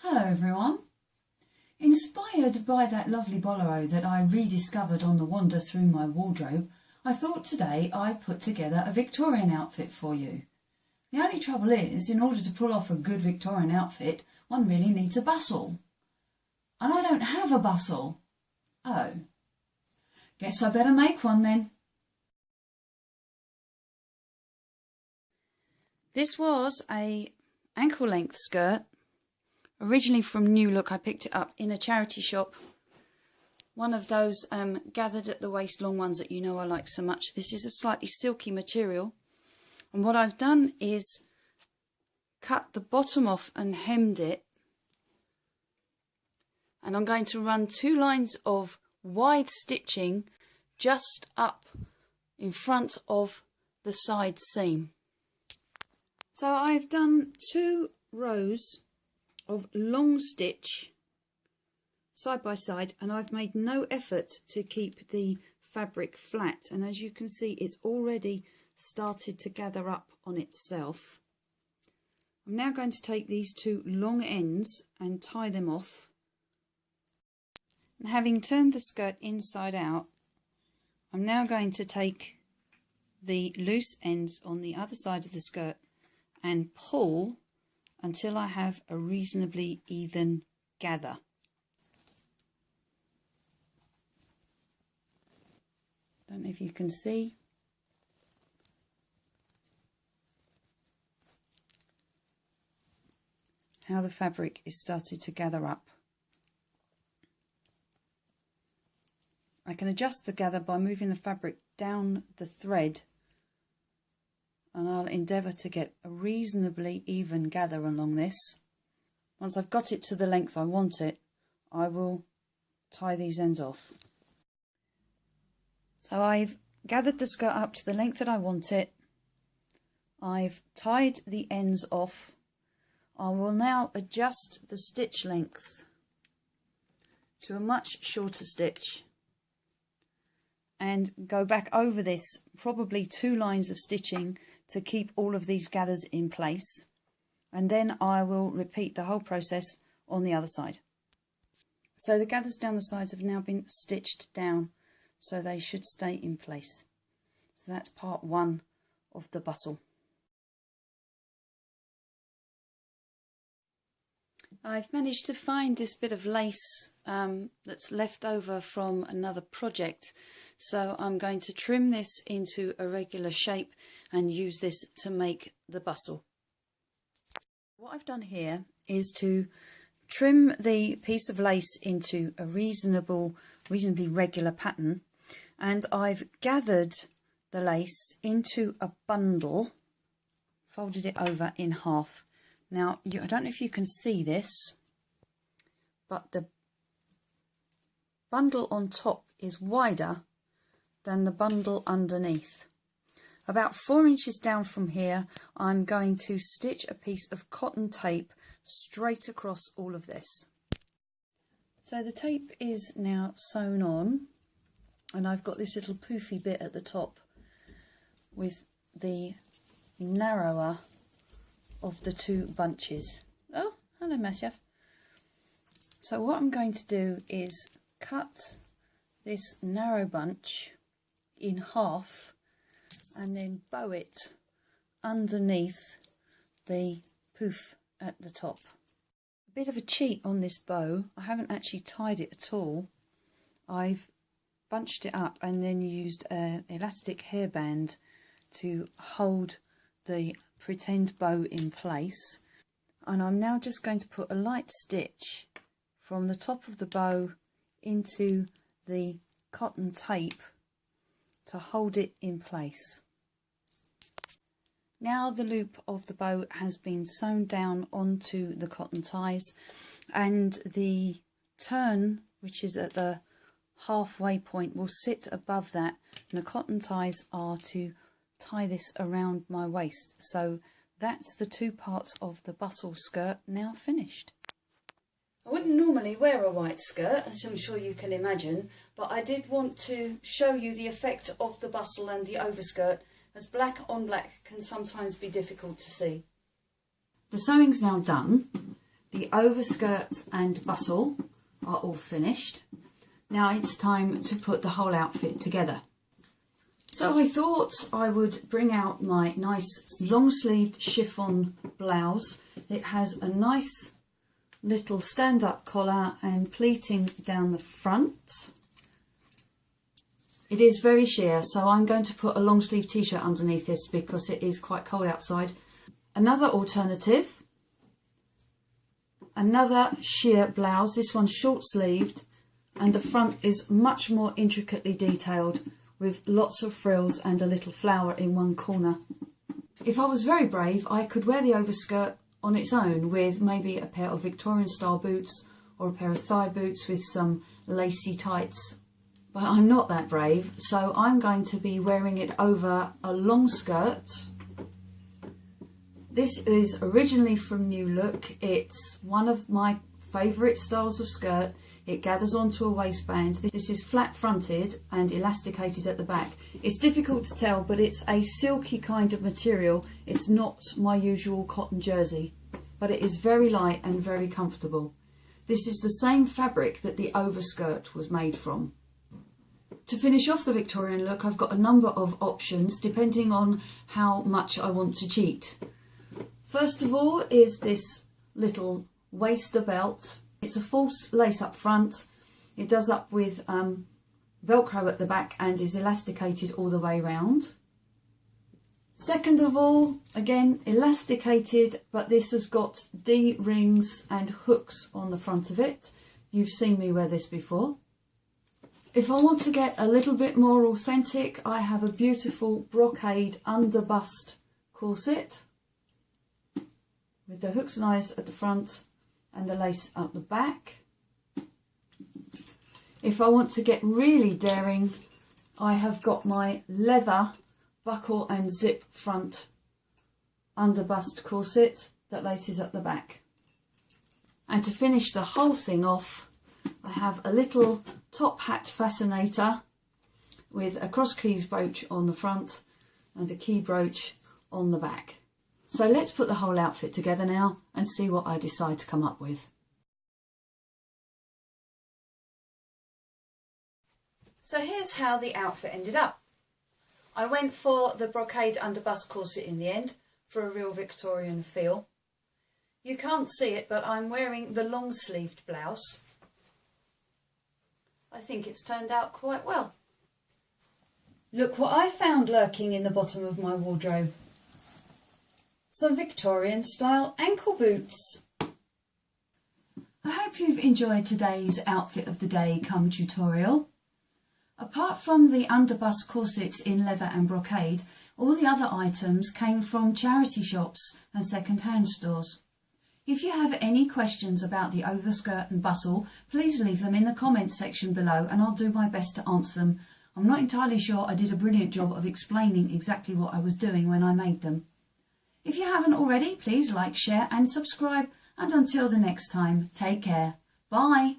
Hello everyone. Inspired by that lovely bolero that I rediscovered on the wander through my wardrobe, I thought today I'd put together a Victorian outfit for you. The only trouble is, in order to pull off a good Victorian outfit, one really needs a bustle. And I don't have a bustle. Oh. Guess I better make one then. This was a ankle length skirt. Originally from New Look. I picked it up in a charity shop. One of those gathered at the waist long ones that you know I like so much. This is a slightly silky material. And what I've done is cut the bottom off and hemmed it. And I'm going to run 2 lines of wide stitching just up in front of the side seam. So I've done 2 rows of long stitch side by side, and I've made no effort to keep the fabric flat, and as you can see it's already started to gather up on itself. I'm now going to take these 2 long ends and tie them off, and having turned the skirt inside out, I'm now going to take the loose ends on the other side of the skirt and pull until I have a reasonably even gather. Don't know if you can see. How the fabric is started to gather up. I can adjust the gather by moving the fabric down the thread, and I'll endeavour to get a reasonably even gather along this. Once I've got it to the length I want it, I will tie these ends off. So I've gathered the skirt up to the length that I want it. I've tied the ends off. I will now adjust the stitch length to a much shorter stitch and go back over this, probably 2 lines of stitching to keep all of these gathers in place, and then I will repeat the whole process on the other side. So the gathers down the sides have now been stitched down, so they should stay in place. So that's part 1 of the bustle. I've managed to find this bit of lace that's left over from another project, so I'm going to trim this into a regular shape and use this to make the bustle. What I've done here is to trim the piece of lace into a reasonably regular pattern, and I've gathered the lace into a bundle, folded it over in half. Now, I don't know if you can see this, but the bundle on top is wider than the bundle underneath. About 4 inches down from here, I'm going to stitch a piece of cotton tape straight across all of this. So the tape is now sewn on, and I've got this little poofy bit at the top with the narrower of the 2 bunches. Oh, hello Masyaf. So what I'm going to do is cut this narrow bunch in half and then bow it underneath the poof at the top. A bit of a cheat on this bow, I haven't actually tied it at all. I've bunched it up and then used an elastic hairband to hold the pretend bow in place, and I'm now just going to put a light stitch from the top of the bow into the cotton tape to hold it in place. Now the loop of the bow has been sewn down onto the cotton ties, and the turn, which is at the halfway point, will sit above that, and the cotton ties are to tie this around my waist. So that's the 2 parts of the bustle skirt now finished. I wouldn't normally wear a white skirt, as I'm sure you can imagine, but I did want to show you the effect of the bustle and the overskirt, as black on black can sometimes be difficult to see. The sewing's now done. The overskirt and bustle are all finished. Now it's time to put the whole outfit together. So I thought I would bring out my nice long-sleeved chiffon blouse. It has a nice little stand-up collar and pleating down the front. It is very sheer, so I'm going to put a long-sleeve t-shirt underneath this because it is quite cold outside. Another alternative, another sheer blouse. This one's short-sleeved and the front is much more intricately detailed with lots of frills and a little flower in one corner. If I was very brave, I could wear the overskirt on its own with maybe a pair of Victorian style boots or a pair of thigh boots with some lacy tights. But I'm not that brave, so I'm going to be wearing it over a long skirt. This is originally from New Look. It's one of my favourite styles of skirt. It gathers onto a waistband. This is flat fronted and elasticated at the back. It's difficult to tell, but it's a silky kind of material. It's not my usual cotton jersey, but it is very light and very comfortable. This is the same fabric that the overskirt was made from. To finish off the Victorian look, I've got a number of options depending on how much I want to cheat. First of all is this little waster belt. It's a false lace up front. It does up with Velcro at the back and is elasticated all the way round. Second of all, again elasticated, but this has got D-rings and hooks on the front of it. You've seen me wear this before. If I want to get a little bit more authentic, I have a beautiful brocade under bust corset with the hooks and eyes at the front and the lace at the back. If I want to get really daring, I have got my leather buckle and zip front under bust corset that laces at the back. And to finish the whole thing off, I have a little top hat fascinator with a cross keys brooch on the front and a key brooch on the back. So let's put the whole outfit together now and see what I decide to come up with. So here's how the outfit ended up. I went for the brocade underbust corset in the end for a real Victorian feel. You can't see it, but I'm wearing the long sleeved blouse. I think it's turned out quite well. Look what I found lurking in the bottom of my wardrobe. Some Victorian style ankle boots. I hope you've enjoyed today's outfit of the day come tutorial. Apart from the underbust corsets in leather and brocade, all the other items came from charity shops and second-hand stores. If you have any questions about the overskirt and bustle, please leave them in the comments section below and I'll do my best to answer them. I'm not entirely sure I did a brilliant job of explaining exactly what I was doing when I made them. If you haven't already, please like, share and subscribe. And until the next time, take care. Bye.